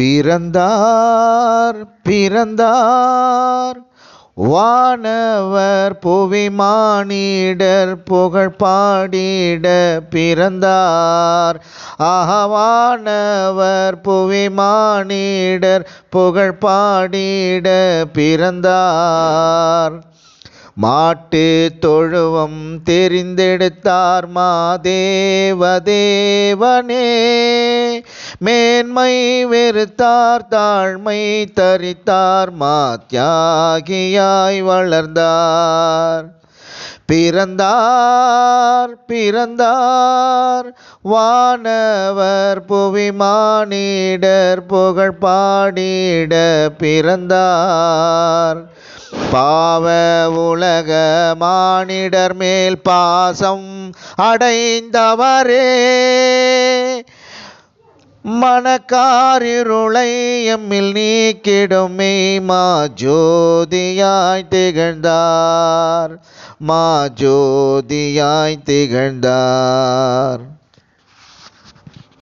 பிறந்தார் பிறந்தார் வானவர் புவி மானிடர் புகழ் பாடிட பிறந்தார். வானவர் புவி மானிடர் புகழ் பாடிட பிறந்தார். மாட்டு தொழுவம் தெரிந்தெடுத்தார் மாதேவதேவனே, மேன்மை வெறுத்தார் தாழ்மை தரித்தார் மாத்யாகியாய் வளர்ந்தார். பிறந்தார் பிறந்தார் வானவர் புவி மானிடர் புகழ் பாடிட பிறந்தார். பாவ உலக மானிடர் மேல் பாசம் அடைந்தவரே, மனக்காரிருளை எம்மில் நீக்கிடுமே மாஜோதியாய் திகழ்ந்தார், மாஜோதியாய் திகழ்ந்தார்.